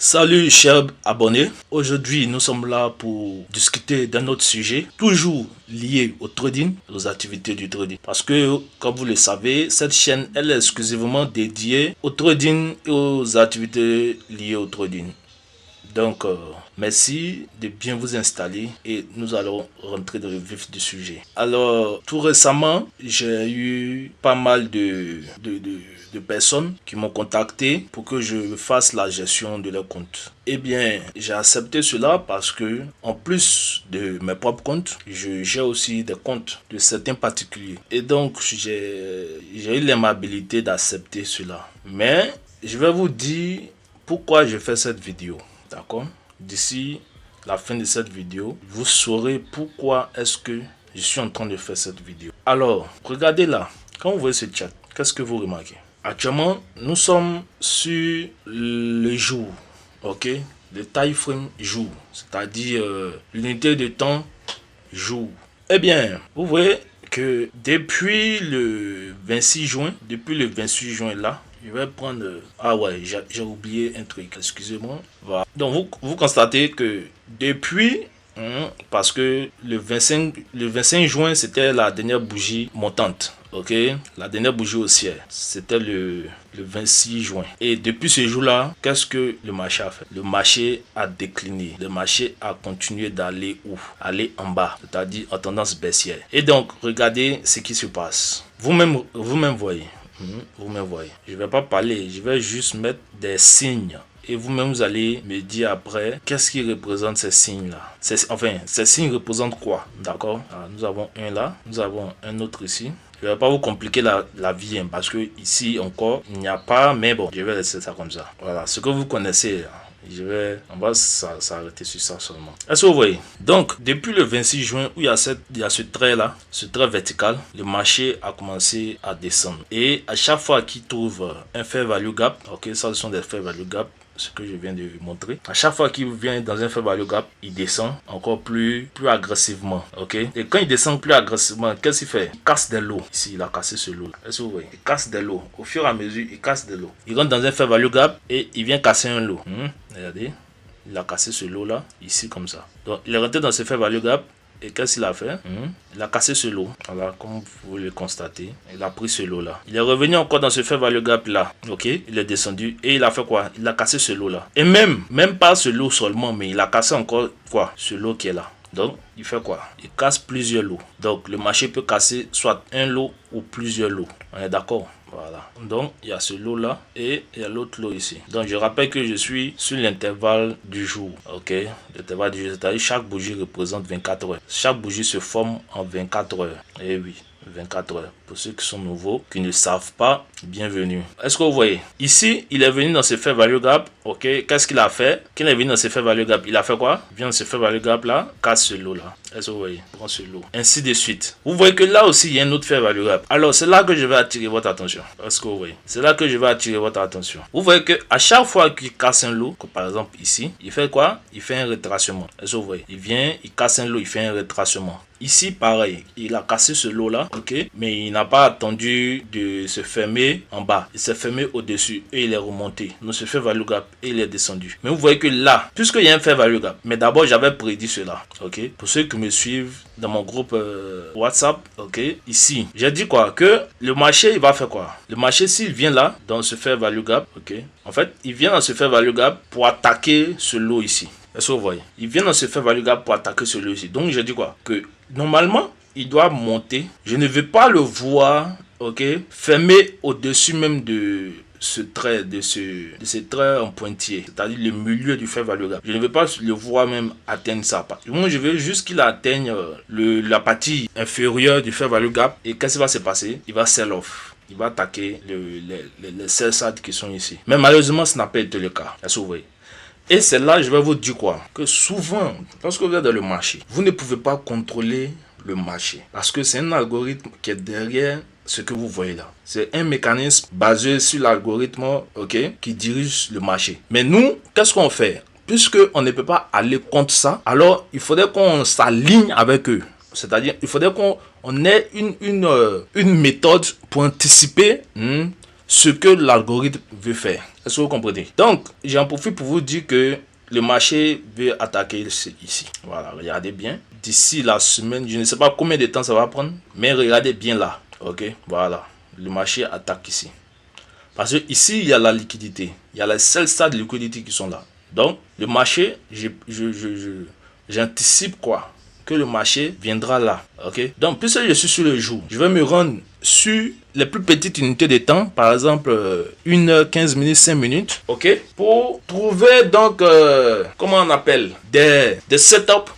Salut chers abonnés, aujourd'hui nous sommes là pour discuter d'un autre sujet, toujours lié au trading, aux activités du trading. Parce que, comme vous le savez, cette chaîne elle est exclusivement dédiée au trading et aux activités liées au trading. Donc, merci de bien vous installer et nous allons rentrer dans le vif du sujet. Alors, tout récemment, j'ai eu pas mal de personnes qui m'ont contacté pour que je fasse la gestion de leur compte. Eh bien, j'ai accepté cela parce que, en plus de mes propres comptes, j'ai aussi des comptes de certains particuliers. Et donc, j'ai eu l'aimabilité d'accepter cela. Mais, je vais vous dire pourquoi je fais cette vidéo. D'accord? D'ici la fin de cette vidéo, vous saurez pourquoi est-ce que je suis en train de faire cette vidéo. Alors, regardez là. Quand vous voyez ce chat, qu'est-ce que vous remarquez? Actuellement, nous sommes sur le jour. Ok? Le time frame jour. C'est-à-dire l'unité de temps jour. Eh bien, vous voyez que depuis le 26 juin là, je vais prendre... Ah ouais, j'ai oublié un truc, excusez-moi. Voilà. Donc, vous constatez que depuis... parce que le 25 juin, c'était la dernière bougie montante. Ok, la dernière bougie haussière, c'était le 26 juin. Et depuis ce jour-là, qu'est-ce que le marché a fait? Le marché a décliné. Le marché a continué d'aller où? Aller en bas, c'est-à-dire en tendance baissière. Et donc, regardez ce qui se passe. Vous-même voyez. Vous-même voyez. Je ne vais pas parler, je vais juste mettre des signes. Et vous-même, vous allez me dire après, qu'est-ce qui représente ces signes-là? Enfin, ces signes représentent quoi? D'accord? Nous avons un là, nous avons un autre ici. Je ne vais pas vous compliquer la vie, parce que ici encore, il n'y a pas, mais bon, je vais laisser ça comme ça. Voilà, ce que vous connaissez, on va s'arrêter sur ça seulement. Est-ce que vous voyez? Donc, depuis le 26 juin, où il y a ce trait-là, ce trait vertical, le marché a commencé à descendre. Et à chaque fois qu'il trouve un fair value gap, ok, ça ce sont des fair value gap, ce que je viens de vous montrer. À chaque fois qu'il vient dans un fair value gap, il descend encore plus agressivement. Ok? Et quand il descend plus agressivement, qu'est-ce qu'il fait? Il casse des lots. Ici, il a cassé ce lot. Est-ce que vous voyez? Il casse des lots. Au fur et à mesure, il casse des lots. Il rentre dans un fair value gap et il vient casser un lot. Regardez. Il a cassé ce lot là, ici comme ça. Donc, il est rentré dans ce fair value gap. Et qu'est-ce qu'il a fait? Il a cassé ce lot. Voilà, comme vous le constatez. Il a pris ce lot là. Il est revenu encore dans ce fair value gap là. Ok? Il est descendu. Et il a fait quoi? Il a cassé ce lot là. Et même pas ce lot seulement, mais il a cassé encore quoi? Ce lot qui est là. Donc, il fait quoi? Il casse plusieurs lots. Donc, le marché peut casser soit un lot ou plusieurs lots. On est d'accord? Voilà. Donc, il y a ce lot là et il y a l'autre lot ici. Donc, je rappelle que je suis sur l'intervalle du jour. Ok? L'intervalle du jour, c'est-à-dire chaque bougie représente 24 heures. Chaque bougie se forme en 24 heures. Et oui. 24 heures. Pour ceux qui sont nouveaux, qui ne savent pas, bienvenue. Est-ce que vous voyez? Ici, il est venu dans ce fair value gap. Ok, qu'est-ce qu'il a fait? Quand il est venu dans ce fair value gap, il a fait quoi? Il vient dans ce fair value gap là, casse ce lot là. Est-ce que vous voyez? Prends ce lot. Ainsi de suite. Vous voyez que là aussi, il y a un autre fair value gap. Alors, c'est là que je vais attirer votre attention. Est-ce que vous voyez? C'est là que je vais attirer votre attention. Vous voyez que à chaque fois qu'il casse un lot, comme par exemple ici, il fait quoi? Il fait un retracement. Est-ce que vous voyez? Il vient, il casse un lot, il fait un retracement. Ici, pareil, il a cassé ce lot-là, ok, mais il n'a pas attendu de se fermer en bas. Il s'est fermé au-dessus et il est remonté. Donc, ce fair value gap et il est descendu. Mais vous voyez que là, puisqu'il y a un fair value gap, mais d'abord, j'avais prédit cela, ok. Pour ceux qui me suivent dans mon groupe WhatsApp, ok, ici, j'ai dit quoi? Que le marché, il va faire quoi? Le marché, s'il vient là, dans ce fair value gap, ok, en fait, il vient dans ce fair value gap pour attaquer ce lot ici. Est-ce que vous voyez? Il vient dans ce fair value gap pour attaquer ce lot ici. Donc, je dis quoi? Que normalement, il doit monter. Je ne veux pas le voir, ok, fermé au-dessus même de ce trait, de ce trait en pointillé, c'est-à-dire le milieu du fair value gap. Je ne veux pas le voir même atteindre ça. Moi, je veux juste qu'il atteigne la partie inférieure du fair value gap. Et qu'est-ce qui va se passer? Il va sell off. Il va attaquer les sell sides qui sont ici. Mais malheureusement, ce n'a pas été le cas. Est-ce que vous voyez? Et c'est là, je vais vous dire quoi? Que souvent, lorsque vous êtes dans le marché, vous ne pouvez pas contrôler le marché. Parce que c'est un algorithme qui est derrière ce que vous voyez là. C'est un mécanisme basé sur l'algorithme, ok, qui dirige le marché. Mais nous, qu'est-ce qu'on fait? Puisqu'on ne peut pas aller contre ça, alors il faudrait qu'on s'aligne avec eux. C'est-à-dire, il faudrait qu'on ait une méthode pour anticiper ce que l'algorithme veut faire. Est-ce que vous comprenez? Donc, j'en profite pour vous dire que le marché veut attaquer ici. Voilà, regardez bien. D'ici la semaine, je ne sais pas combien de temps ça va prendre, mais regardez bien là. Ok, voilà. Le marché attaque ici. Parce que ici, il y a la liquidité. Il y a les seuls stades de liquidité qui sont là. Donc, le marché, j'anticipe quoi? Que le marché viendra là. Ok? Donc, puisque je suis sur le jour, je vais me rendre sur les plus petites unités de temps, par exemple 1 heure, 15 minutes, 5 minutes, ok, pour trouver donc, comment on appelle, des setups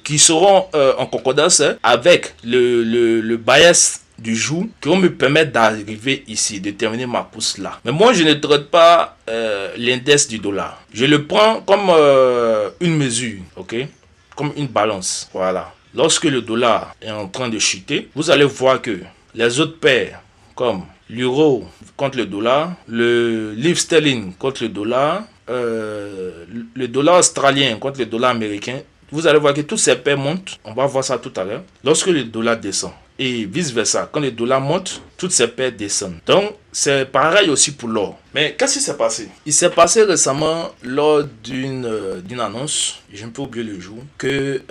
qui seront en concordance avec le bias du jour, qui vont me permettre d'arriver ici, de terminer ma course là. Mais moi, je ne traite pas l'index du dollar. Je le prends comme une mesure, ok, comme une balance. Voilà. Lorsque le dollar est en train de chuter, vous allez voir que les autres paires, comme l'euro contre le dollar, le livre sterling contre le dollar, le dollar australien contre le dollar américain, vous allez voir que toutes ces paires montent. On va voir ça tout à l'heure. Lorsque le dollar descend, et vice versa, quand le dollar monte, toutes ces paires descendent. Donc, c'est pareil aussi pour l'or. Mais qu'est-ce qui s'est passé? Il s'est passé récemment lors d'une annonce, je ne peux oublier le jour, que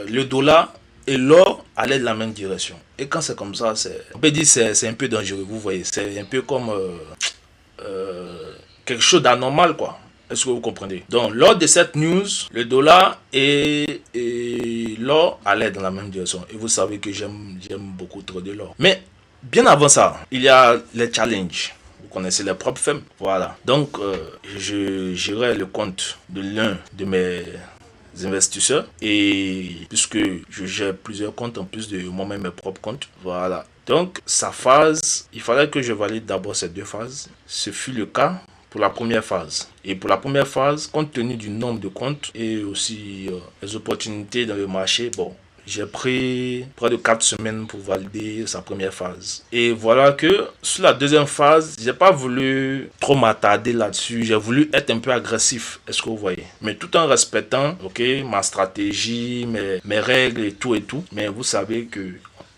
le dollar et l'or allaient de la même direction. Et quand c'est comme ça, on peut dire que c'est un peu dangereux, vous voyez. C'est un peu comme quelque chose d'anormal, quoi. Est-ce que vous comprenez? Donc, lors de cette news, le dollar et l'or allaient dans la même direction. Et vous savez que j'aime beaucoup trop de l'or. Mais, bien avant ça, il y a les challenges. Vous connaissez les propres femmes. Voilà. Donc, je gérais le compte de l'un de mes investisseurs. Et puisque je gère plusieurs comptes en plus de moi-même mes propres comptes. Voilà. Donc, sa phase, il fallait que je valide d'abord ces deux phases. Ce fut le cas pour la première phase. Et pour la première phase, compte tenu du nombre de comptes et aussi les opportunités dans le marché, bon, j'ai pris près de 4 semaines pour valider sa première phase. Et voilà que sur la deuxième phase, j'ai pas voulu trop m'attarder là-dessus. J'ai voulu être un peu agressif. Est-ce que vous voyez? Mais tout en respectant, ok, ma stratégie, mes règles et tout. Mais vous savez que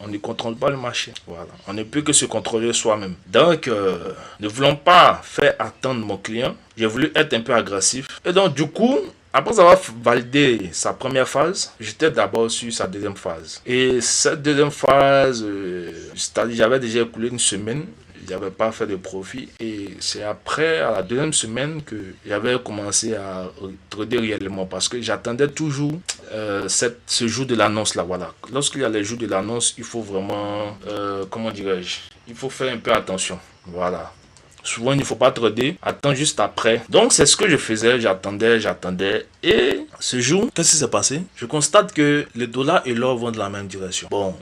on ne contrôle pas le marché. Voilà. On ne peut que se contrôler soi-même. Donc, ne voulant pas faire attendre mon client, j'ai voulu être un peu agressif. Et donc, du coup, après avoir validé sa première phase, j'étais d'abord sur sa deuxième phase. Et cette deuxième phase, c'est-à-dire j'avais déjà écoulé une semaine. J'avais pas fait de profit et c'est après, à la deuxième semaine, que j'avais commencé à trader réellement parce que j'attendais toujours ce jour de l'annonce là. Voilà. Lorsqu'il y a les jours de l'annonce, il faut vraiment, comment dirais-je, il faut faire un peu attention. Voilà. Souvent, il ne faut pas trader, attends juste après. Donc, c'est ce que je faisais, j'attendais. Et ce jour, qu'est-ce qui s'est passé? Je constate que le dollar et l'or vont dans la même direction. Bon,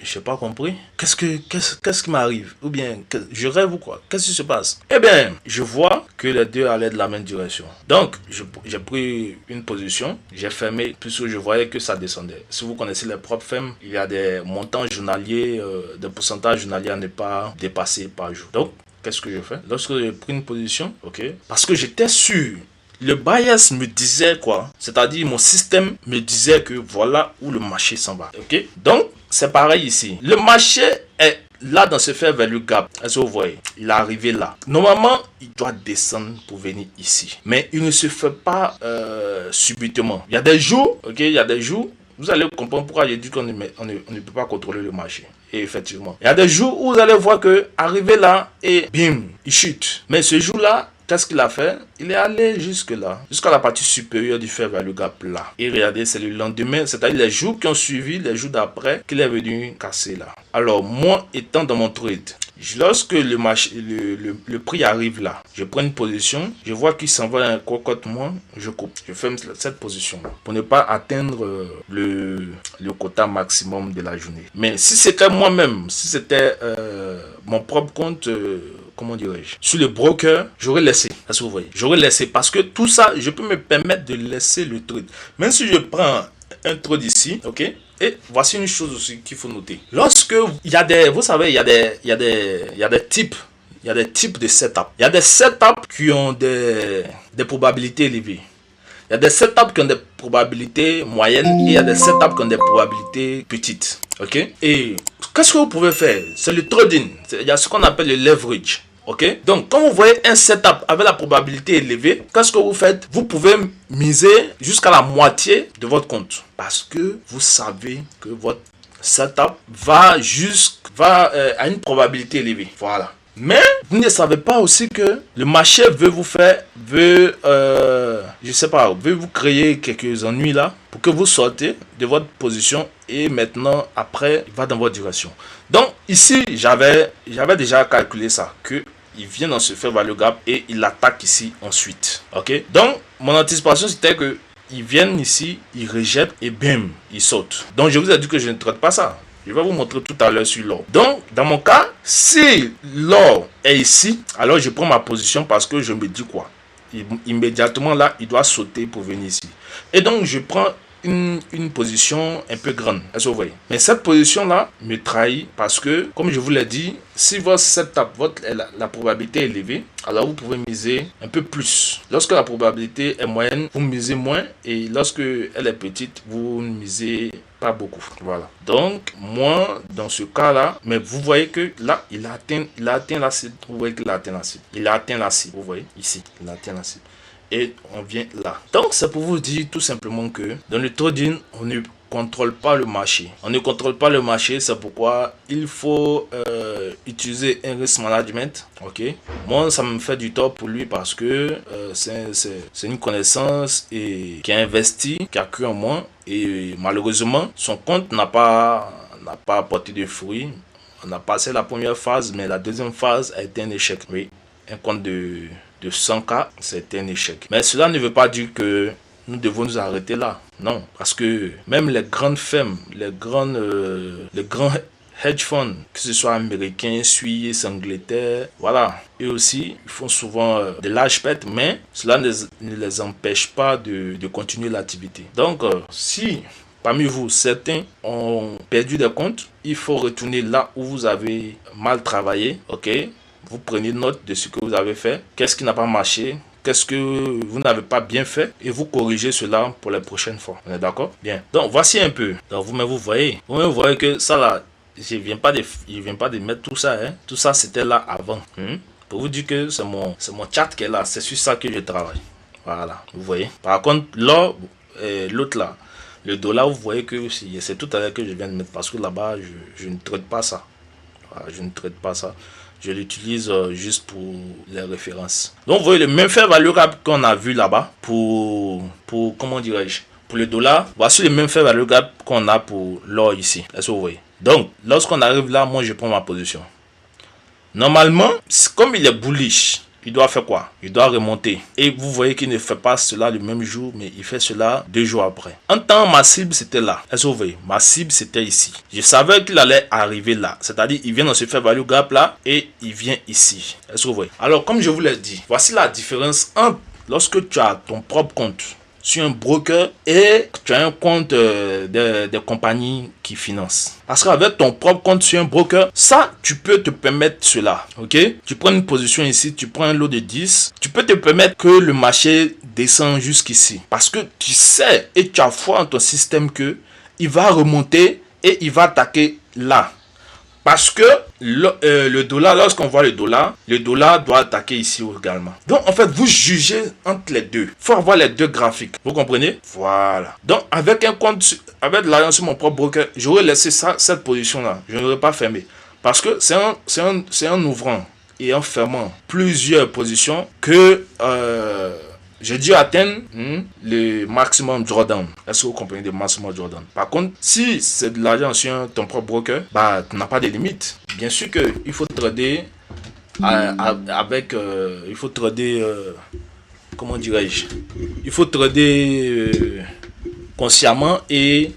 je n'ai pas compris. Qu'est-ce qui m'arrive? Ou bien, je rêve ou quoi? Qu'est-ce qui se passe? Eh bien, je vois que les deux allaient de la même direction. Donc, j'ai pris une position, j'ai fermé, puisque je voyais que ça descendait. Si vous connaissez les propres femmes, il y a des montants journaliers, des pourcentages journaliers à ne pas dépasser par jour. Donc, qu'est-ce que je fais? Lorsque j'ai pris une position, ok, parce que j'étais sûr, le bias me disait quoi? C'est-à-dire mon système me disait que voilà où le marché s'en va. Ok? Donc, c'est pareil ici. Le marché est là dans ce fair value gap. Est-ce que vous voyez? Il est arrivé là. Normalement, il doit descendre pour venir ici. Mais il ne se fait pas subitement. Il y a des jours, ok, il y a des jours, vous allez comprendre pourquoi j'ai dit qu'on ne peut pas contrôler le marché. Et effectivement, il y a des jours où vous allez voir que arrivé là et bim, il chute. Mais ce jour-là, qu'est-ce qu'il a fait? Il est allé jusque là, jusqu'à la partie supérieure du fair value gap là. Et regardez, c'est le lendemain, c'est-à-dire les jours qui ont suivi, les jours d'après, qu'il est venu casser là. Alors, moi, étant dans mon trade, lorsque le prix arrive là, je prends une position, je vois qu'il s'en va un cocotte-moi, je coupe. Je ferme cette position pour ne pas atteindre le quota maximum de la journée. Mais si c'était moi-même, si c'était mon propre compte, comment dirais-je, sur le broker, j'aurais laissé. Est-ce que vous voyez? J'aurais laissé parce que tout ça, je peux me permettre de laisser le trade. Même si je prends un trade ici, ok? Et voici une chose aussi qu'il faut noter. Lorsque il y a des, vous savez, il y a des types de setups. Il y a des setups qui ont des probabilités élevées. Il y a des setups qui ont des probabilités moyennes et il y a des setups qui ont des probabilités petites. Ok? Et qu'est-ce que vous pouvez faire? C'est le trading. Il y a ce qu'on appelle le leverage. Ok, donc quand vous voyez un setup avec la probabilité élevée, qu'est-ce que vous faites? Vous pouvez miser jusqu'à la moitié de votre compte parce que vous savez que votre setup va à une probabilité élevée. Voilà. Mais vous ne savez pas aussi que le marché veut vous créer quelques ennuis là pour que vous sortez de votre position et maintenant après il va dans votre direction. Donc ici j'avais déjà calculé ça que il vient dans ce fair value gap et il attaque ici ensuite. Ok. Donc mon anticipation c'était que ils viennent ici, ils rejettent et bim, ils sautent. Donc je vous ai dit que je ne traite pas ça. Je vais vous montrer tout à l'heure sur l'or. Donc, dans mon cas, si l'or est ici, alors je prends ma position parce que je me dis quoi? Immédiatement là, il doit sauter pour venir ici. Et donc, je prends une position un peu grande. Est-ce que vous voyez? Mais cette position-là me trahit parce que, comme je vous l'ai dit, si votre setup, la probabilité est élevée, alors vous pouvez miser un peu plus. Lorsque la probabilité est moyenne, vous misez moins. Et lorsque elle est petite, vous ne misez pas beaucoup. Voilà. Donc, moi, dans ce cas-là, mais vous voyez que là, il a atteint la cible. Vous voyez qu'il a atteint la cible. Il a atteint la cible. Vous voyez ici, il a atteint la cible. Et on vient là. Donc, c'est pour vous dire tout simplement que dans le trading, on ne contrôle pas le marché. On ne contrôle pas le marché, c'est pourquoi il faut utiliser un risk management. Ok. Moi, ça me fait du tort pour lui parce que c'est une connaissance et qui a investi, qui a cru en moi. Et malheureusement, son compte n'a pas apporté de fruits. On a passé la première phase, mais la deuxième phase a été un échec. Oui, un compte de 100K, c'était un échec. Mais cela ne veut pas dire que nous devons nous arrêter là. Non, parce que même les grandes firmes, les grands hedge funds, que ce soit américains, suisses, angleterre, voilà, eux aussi, ils font souvent de larges pertes, mais cela ne les empêche pas de continuer l'activité. Donc, si parmi vous, certains ont perdu des comptes, il faut retourner là où vous avez mal travaillé, ok? Vous prenez note de ce que vous avez fait, qu'est-ce qui n'a pas marché, qu'est-ce que vous n'avez pas bien fait et vous corrigez cela pour les prochaines fois. On est d'accord? Bien. Donc, voici un peu. Donc, vous voyez que ça là, je ne viens pas de mettre tout ça. Hein. Tout ça, c'était là avant. Pour vous dire que c'est mon chat qui est là. C'est sur ça que je travaille. Voilà. Vous voyez? Par contre, là, l'autre là, le dollar, vous voyez que c'est tout à l'heure que je viens de mettre parce que là-bas, je ne traite pas ça. Voilà, je ne traite pas ça. Je l'utilise juste pour les références. Donc, vous voyez le même fair value gap qu'on a vu là-bas pour comment dirais-je, pour le dollar. Voici le même fair value gap qu'on a pour l'or ici. Est-ce que vous voyez? Donc, lorsqu'on arrive là, moi, je prends ma position. Normalement, comme il est bullish, il doit faire quoi? Il doit remonter. Et vous voyez qu'il ne fait pas cela le même jour, mais il fait cela 2 jours après. En temps, ma cible, c'était là. Est-ce que vous voyez? Ma cible, c'était ici. Je savais qu'il allait arriver là. C'est-à-dire, il vient dans ce fair value gap là et il vient ici. Est-ce que vous voyez? Alors, comme je vous l'ai dit, voici la différence entre lorsque tu as ton propre compte sur un broker et tu as un compte des compagnies qui financent. Parce qu'avec ton propre compte sur un broker, ça, tu peux te permettre cela. Ok? Tu prends une position ici, tu prends un lot de 10. Tu peux te permettre que le marché descend jusqu'ici. Parce que tu sais et tu as foi en ton système que il va remonter et il va attaquer là. Parce que le dollar, lorsqu'on voit le dollar doit attaquer ici également. Donc, en fait, vous jugez entre les deux. Il faut avoir les deux graphiques. Vous comprenez? Voilà. Donc, avec un compte, avec l'argent sur mon propre broker, j'aurais laissé cette position-là. Je n'aurais pas fermé. Parce que c'est en ouvrant et en fermant plusieurs positions que j'ai dû atteindre le maximum drawdown. Est-ce que vous comprenez le maximum drawdown? Par contre, si c'est de l'argent sur ton propre broker, bah, tu n'as pas de limite. Bien sûr qu'il faut trader il faut trader, comment dirais-je? Il faut trader consciemment et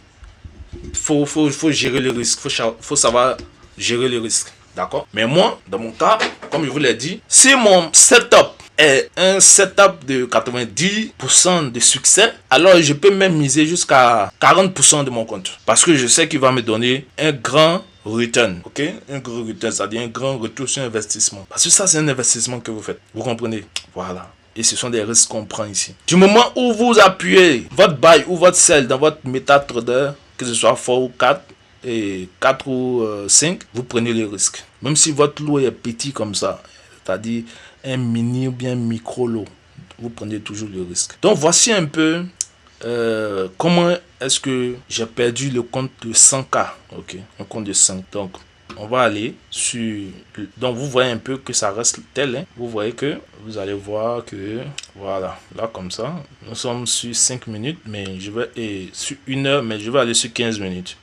faut gérer le risque. Faut savoir gérer le risque. D'accord? Mais moi, dans mon cas, comme je vous l'ai dit, si mon setup est un setup de 90% de succès, alors je peux même miser jusqu'à 40% de mon compte. Parce que je sais qu'il va me donner un grand return. Ok? Un grand return, c'est-à-dire un grand retour sur investissement. Parce que ça, c'est un investissement que vous faites. Vous comprenez? Voilà. Et ce sont des risques qu'on prend ici. Du moment où vous appuyez votre buy ou votre sell dans votre MetaTrader, que ce soit 4 ou 4, et 4 ou 5, vous prenez le risque. Même si votre lot est petit comme ça, c'est-à-dire un mini ou bien micro lot. Vous prenez toujours le risque. Donc voici un peu comment est-ce que j'ai perdu le compte de 100K. Ok, un compte de 100. Donc on va aller sur... Donc vous voyez un peu que ça reste tel. Hein. Vous voyez que vous allez voir que... Voilà, là comme ça. Nous sommes sur 5 minutes, mais je vais... Et sur 1 heure, mais je vais aller sur 15 minutes.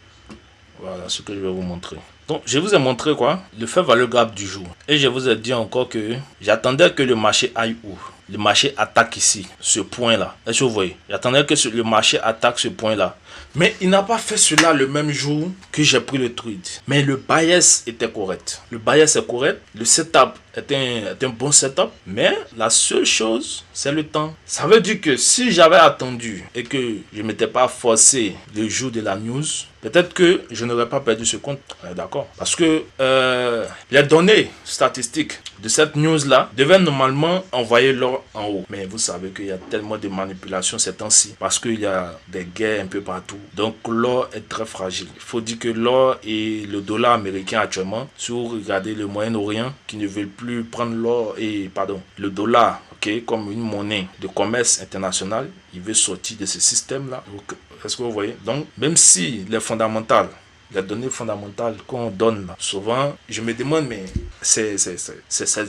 Voilà ce que je vais vous montrer. Donc je vous ai montré quoi? Le fair value gap du jour. Et je vous ai dit encore que j'attendais que le marché aille où? Le marché attaque ici, ce point-là. Est-ce que vous voyez? J'attendais que le marché attaque ce point-là. Mais il n'a pas fait cela le même jour que j'ai pris le trade. Mais le bias était correct. Le bias est correct. Le setup est un bon setup. Mais la seule chose, c'est le temps. Ça veut dire que si j'avais attendu et que je ne m'étais pas forcé le jour de la news, peut-être que je n'aurais pas perdu ce compte. D'accord. Parce que les données statistiques de cette news-là devaient normalement envoyer l'or en haut. Mais vous savez qu'il y a tellement de manipulations ces temps-ci. Parce qu'il y a des guerres un peu partout. Donc l'or est très fragile. Il faut dire que l'or et le dollar américain actuellement, si vous regardez le Moyen-Orient, qui ne veulent plus prendre l'or et, le dollar, comme une monnaie de commerce international, il veut sortir de ce système-là. Est-ce que vous voyez? Donc, même si les fondamentales, les données fondamentales qu'on donne là, souvent, je me demande, mais c'est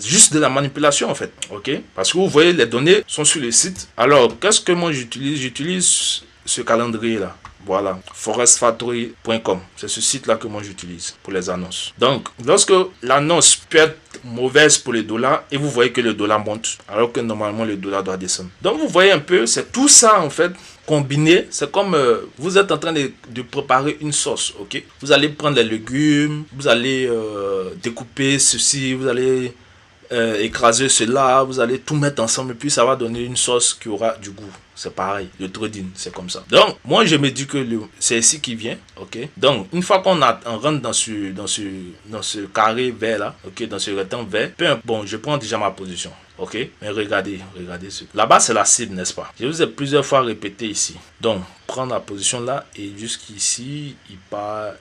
juste de la manipulation en fait, ok? Parce que vous voyez, les données sont sur le site. Alors, qu'est-ce que moi j'utilise? J'utilise ce calendrier là. Voilà, forestfactory.com. C'est ce site-là que moi j'utilise pour les annonces. Donc, lorsque l'annonce peut être mauvaise pour le dollar et vous voyez que le dollar monte, alors que normalement le dollar doit descendre. Donc, vous voyez un peu, c'est tout ça en fait combiné. C'est comme vous êtes en train de préparer une sauce, ok? Vous allez prendre les légumes, vous allez découper ceci, vous allez écraser cela, vous allez tout mettre ensemble et puis ça va donner une sauce qui aura du goût. C'est pareil, le trading, c'est comme ça. Donc, moi, je me dis que c'est ici qui vient, ok? Donc, une fois qu'on rentre dans ce carré vert là, ok, dans ce rectangle vert, bon, je prends déjà ma position, ok? Mais regardez là-bas, c'est la cible, n'est-ce pas? Je vous ai plusieurs fois répété ici. Donc, prendre la position là et jusqu'ici, il part,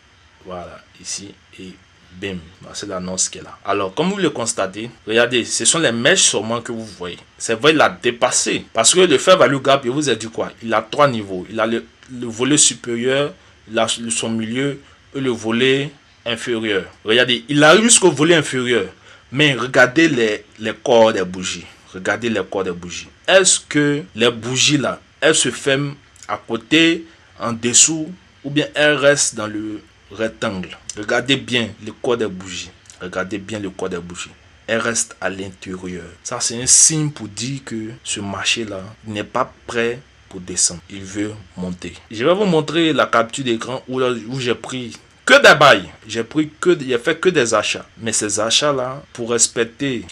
voilà, ici et bim, c'est l'annonce qui est là. Alors, comme vous le constatez, regardez, ce sont les mèches seulement que vous voyez. C'est vrai, il a dépassé. Parce que le fair value gap, je vous ai dit quoi? Il a 3 niveaux. Il a le volet supérieur, il a son milieu et le volet inférieur. Regardez, il arrive jusqu'au volet inférieur. Mais regardez les corps des bougies. Regardez les corps des bougies. Est-ce que les bougies là, elles se ferment à côté, en dessous, ou bien elles restent dans le rectangle? Regardez bien le corps des bougies. Regardez bien le corps des bougies. Elle reste à l'intérieur. Ça, c'est un signe pour dire que ce marché-là n'est pas prêt pour descendre. Il veut monter. Je vais vous montrer la capture d'écran où j'ai pris que des bails. J'ai fait que des achats. Mais ces achats-là, pour respecter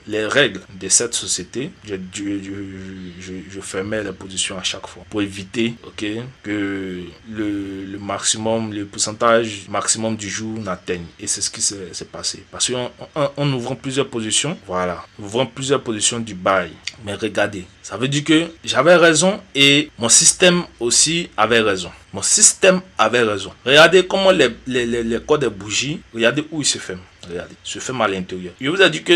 les règles de cette société, je fermais les positions à chaque fois pour éviter que le maximum, le pourcentage maximum du jour n'atteigne. Et c'est ce qui s'est passé. Parce qu'en ouvrant plusieurs positions, voilà, ouvrant plusieurs positions du bail. Mais regardez, ça veut dire que j'avais raison et mon système aussi avait raison. Mon système avait raison. Regardez comment les corps des bougies, regardez où ils se ferment. Regardez, se ferment à l'intérieur. Je vous ai dit que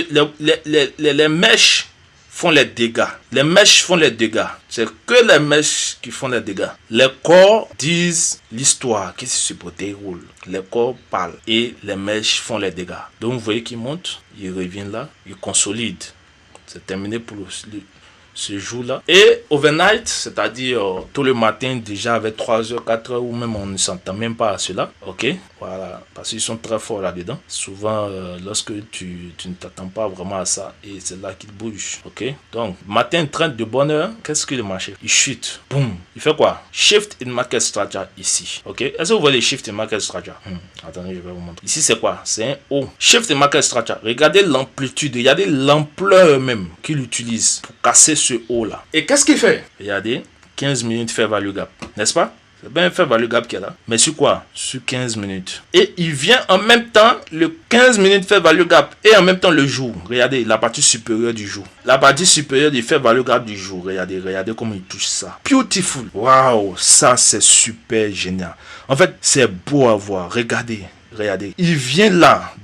les mèches font les dégâts. Les mèches font les dégâts. C'est que les mèches qui font les dégâts. Les corps disent l'histoire qui se déroule. Les corps parlent et les mèches font les dégâts. Donc vous voyez qu'ils montent, ils reviennent là, ils consolident. C'est terminé pour ce jour-là. Et overnight, c'est-à-dire tout le matin, déjà avec 3h, 4h, ou même on ne s'entend même pas à cela. Ok, voilà, parce qu'ils sont très forts là-dedans. Souvent, lorsque tu ne t'attends pas vraiment à ça, et c'est là qu'ils bougent. Ok, donc, matin, train de bonne heure, qu'est-ce que le marché? Il chute. Boum. Il fait quoi? Shift in market structure ici. Ok, est-ce que vous voyez shift in market structure? Attendez, je vais vous montrer. Ici, c'est quoi? C'est un haut. Shift in market structure. Regardez l'amplitude, regardez l'ampleur même qu'il utilise pour casser ce haut là. Et qu'est-ce qu'il fait? Regardez, 15 minutes fair value gap, n'est-ce pas? C'est bien un fair value gap qui est là. Mais sur quoi? Sur 15 minutes. Et il vient en même temps le 15 minutes fair value gap et en même temps le jour. Regardez la partie supérieure du jour. La partie supérieure du fair value gap du jour. Regardez comment il touche ça. Beautiful. Waouh, ça c'est super génial. En fait, c'est beau à voir. Regardez. regardez, il vient là,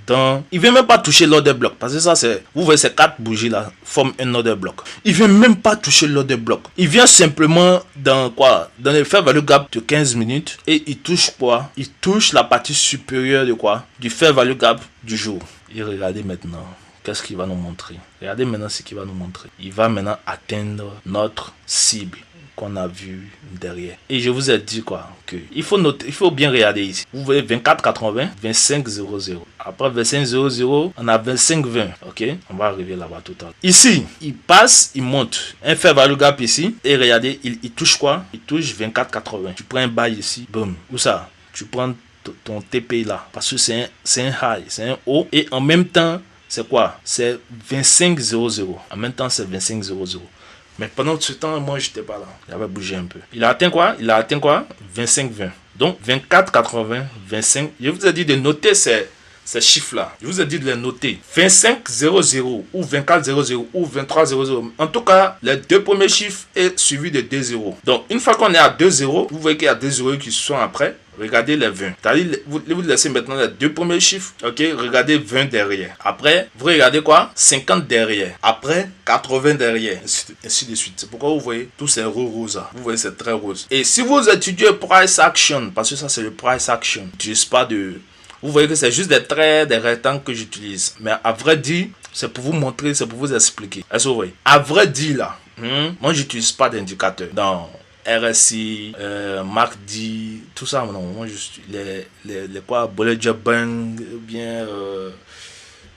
il vient même pas toucher l'order block, parce que ça c'est, vous voyez ces 4 bougies là, forment un order block. Il vient même pas toucher l'order block. Il vient simplement dans quoi? Dans le fair value gap de 15 minutes, et il touche quoi? Il touche la partie supérieure de quoi? Du fair value gap du jour. Et regardez maintenant. Qu'est-ce qu'il va nous montrer? Regardez maintenant ce qu'il va nous montrer. Il va maintenant atteindre notre cible qu'on a vu derrière. Et je vous ai dit quoi? Que il faut noter, il faut bien regarder ici. Vous voyez 24,80, 25,00. Après 25,00, on a 25,20. Ok? On va arriver là-bas tout à l'heure. Ici, il passe, il monte. Un fair value gap ici. Et regardez, il touche quoi? Il touche 24,80. Tu prends un buy ici. Boum. Où ça? Tu prends ton TP là. Parce que c'est un high, c'est un haut. Et en même temps, c'est quoi? C'est 25,00. En même temps, c'est 25,00. Mais pendant ce temps, moi, je n'étais pas là. J'avais bougé un peu. Il a atteint quoi? 25,20. Donc, 24,80, 25. Je vous ai dit de noter ces chiffres-là. Je vous ai dit de les noter. 25,00 ou 24,00 ou 23,00. En tout cas, les deux premiers chiffres est suivi de 2 zéros. Donc, une fois qu'on est à 2 zéros, vous voyez qu'il y a 2 zéros qui sont après. Regardez les 20. C'est-à-dire, vous laissez maintenant les deux premiers chiffres. Ok, regardez 20 derrière. Après, vous regardez quoi? 50 derrière. Après, 80 derrière. Ainsi de suite. C'est pourquoi vous voyez tous ces roses. Vous voyez, c'est très rose. Et si vous étudiez price action, parce que ça, c'est le price action, j'utilise pas de... Vous voyez que c'est juste des traits, des rectangles que j'utilise. Mais à vrai dire, c'est pour vous montrer, c'est pour vous expliquer. Est-ce que vous voyez? À vrai dire, là, moi, j'utilise pas d'indicateur. Dans RSI, MACD, tout ça, non. Moi, les quoi, Bollinger Band, bien,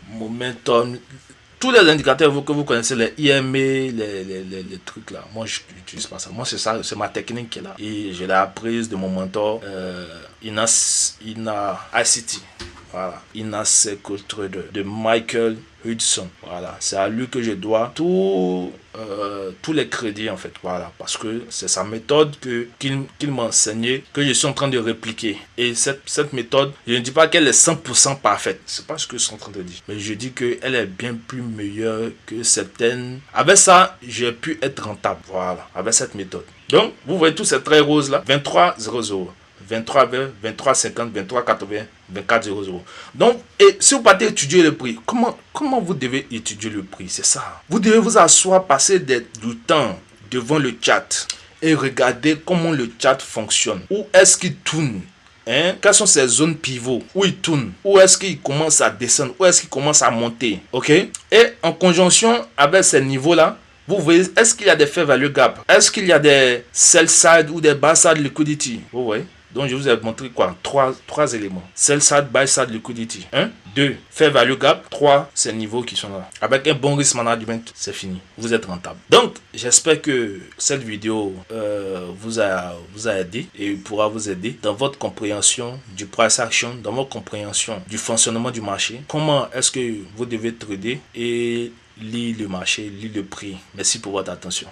Momentum, tous les indicateurs que vous connaissez, les IMA, les trucs là, moi, je n'utilise pas ça. Moi, c'est ça, c'est ma technique qui est là. Et je l'ai apprise de mon mentor, Ina ICT. Voilà, Inaseco Trader de Michael Hudson. Voilà, c'est à lui que je dois tous les crédits en fait. Voilà, parce que c'est sa méthode qu'il m'a enseigné, que je suis en train de répliquer. Et cette méthode, je ne dis pas qu'elle est 100% parfaite. C'est pas ce que je suis en train de dire. Mais je dis qu'elle est bien plus meilleure que certaines. Avec ça, j'ai pu être rentable. Voilà, avec cette méthode. Donc, vous voyez tous ces traits roses là, 23,00. 23,20, 23,50, 23,80, 24,00. Donc, et si vous partez étudier le prix, comment vous devez étudier le prix? C'est ça. Vous devez vous asseoir, passer du temps devant le chat et regarder comment le chat fonctionne. Où est-ce qu'il tourne? Quelles sont ces zones pivots? Où il tourne? Où est-ce qu'il commence à descendre? Où est-ce qu'il commence à monter? Ok? Et en conjonction avec ces niveaux-là, vous voyez, est-ce qu'il y a des fair value gap? Est-ce qu'il y a des sell side ou des buy side liquidity? Vous voyez? Donc, je vous ai montré quoi? Trois éléments. Sell side, buy side, liquidity. 2, fair value gap. 3, ces niveaux qui sont là. Avec un bon risk management, c'est fini. Vous êtes rentable. Donc, j'espère que cette vidéo vous a aidé et pourra vous aider dans votre compréhension du price action, dans votre compréhension du fonctionnement du marché. Comment est-ce que vous devez trader et lire le marché, lire le prix. Merci pour votre attention.